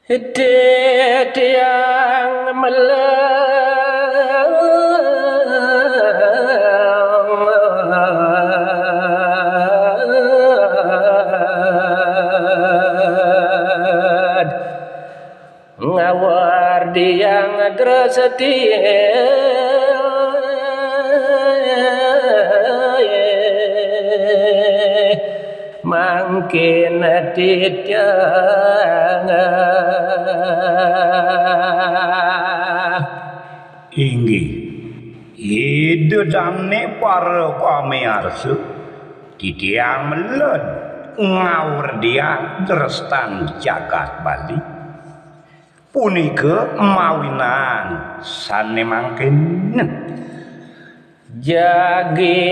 Tiang melad ngawar diang mangkin titiang inggih idedane para pamirsa titiang melon ngawur diang drestan jagat Bali punika mawinan sane mangkin jagi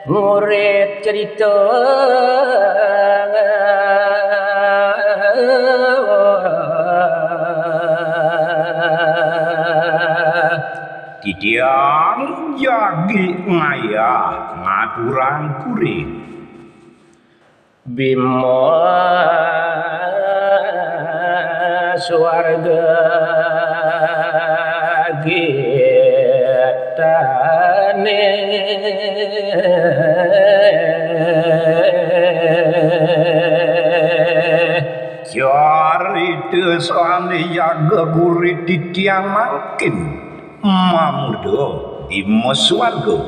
ngurit cerita titiang jagi ngayah ngaturang kuring Bimo swarga gitane carita sane jaga kuring titiang mangkin mamuda Bimo swarga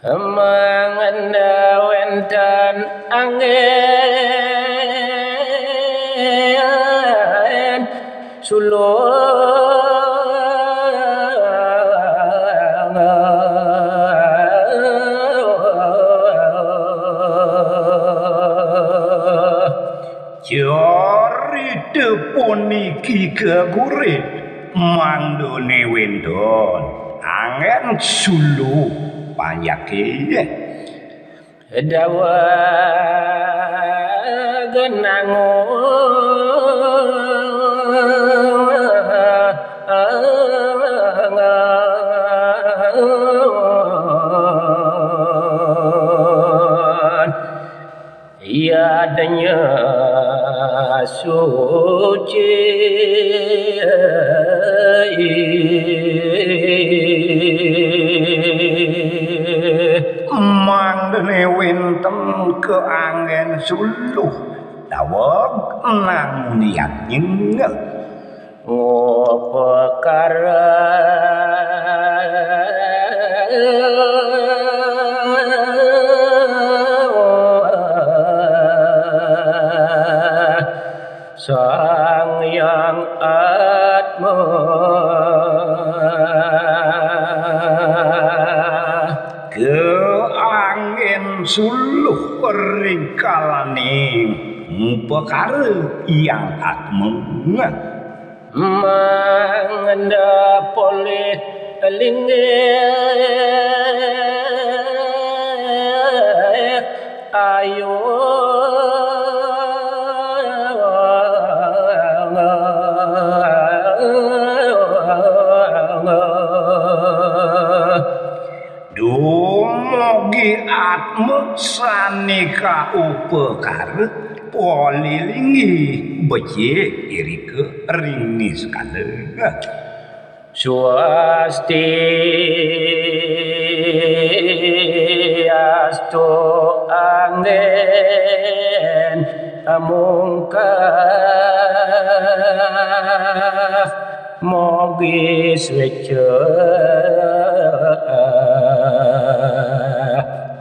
manganda wenten angin sulung carita puniki kegurit mandone wendon angin sulu panyake dawa genangon ia adanya suci mangdene wenten ke angin suluh daweg namunian nyengel ngopekara Sang Yang Atma ke angin suluh ringkalaning perkara yang atma mangenda poleh lingeh ayo dumugi atma sanika upekara polilingi becik irike ringis kalega swastiastu angin mungkah mogi swece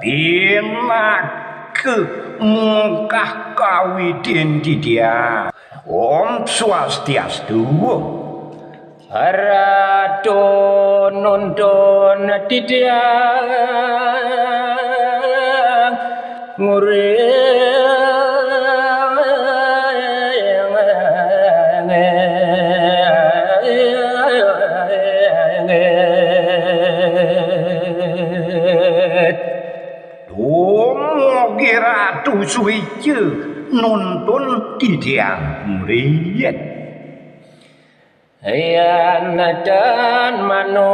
pinake mungkah kawiden didia Om Swastiastu Ratu nuntun titiang dumugi Ratu Suwije nuntun titiang mriyet Yan dan manung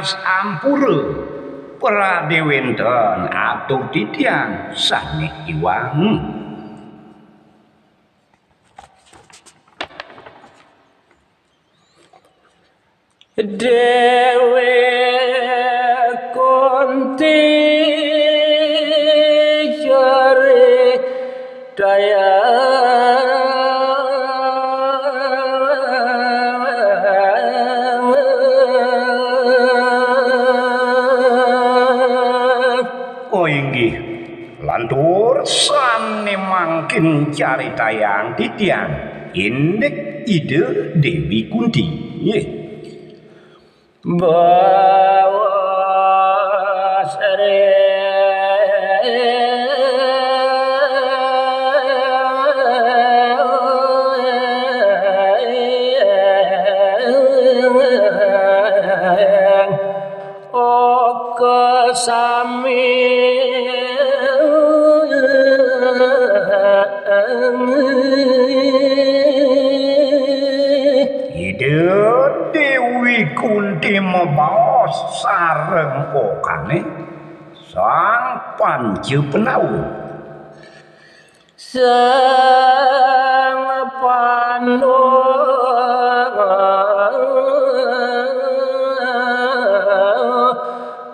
Mas ampura pradewenten atuh titiang sane iwang. Dewe konti jare daya Oh inggih lantur sane mangkin caritayang titiang indek ide Dewi Kunti. bawa sare o kesami Ide Dewi Kunti mabaos sareng okane sang panci penau. sang panu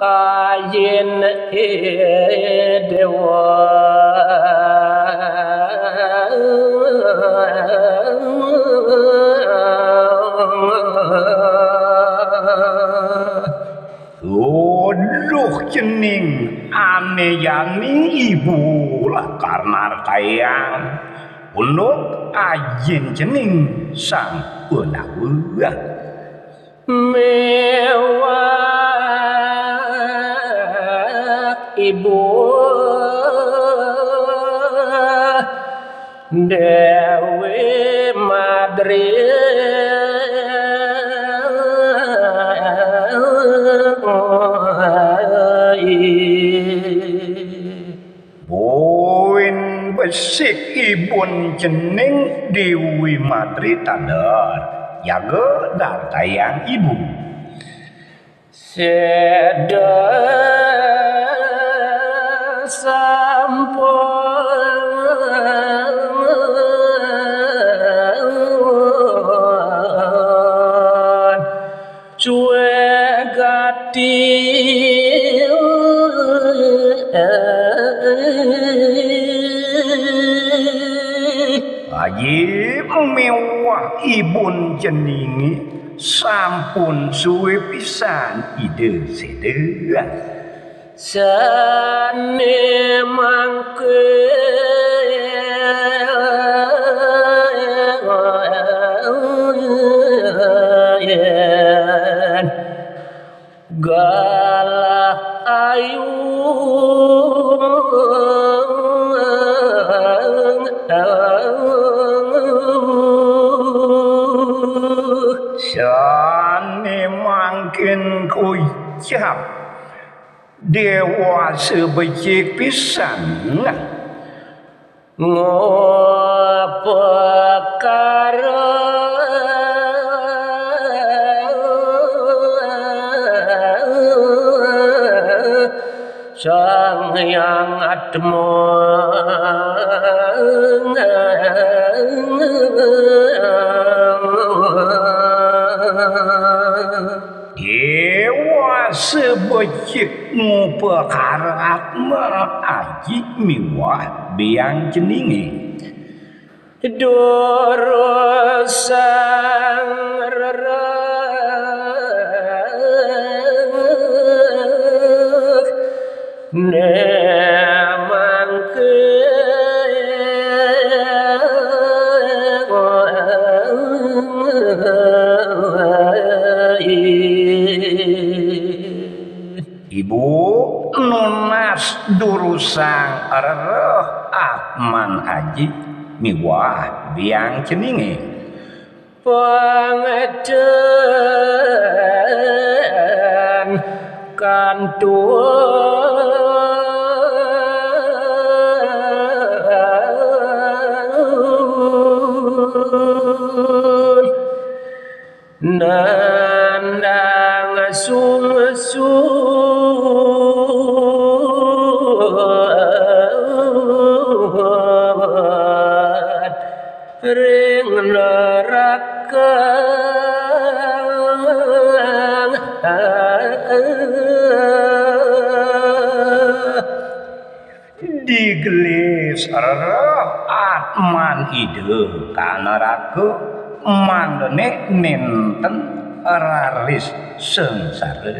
ayin dewa Loh cening ane yani ibu lah karena tayang unuk ajin cening sang penawa. mewah ibu Dewi Madri Boin besik ibun cening Dewi Madri tandar jaga dar tayang ibu. Sedang sampun cuwe gati Aji mewah ibun ceningi sampun suwe pisan ide sedea. sane mangke galah ayu Sane mangkin kucap dewa sebecik pisan ngopo karo sang yang atmo dewa sebecik ngupekarat aji miwah biang ceningi Doro sang rerek nemangke Ibu Nunas Durusang Rereh Atman Haji miwah biang ceningi pangeden kantun nandang sungsu ring neraka digelis atman ide kana raga mandene ninten raris sengsara.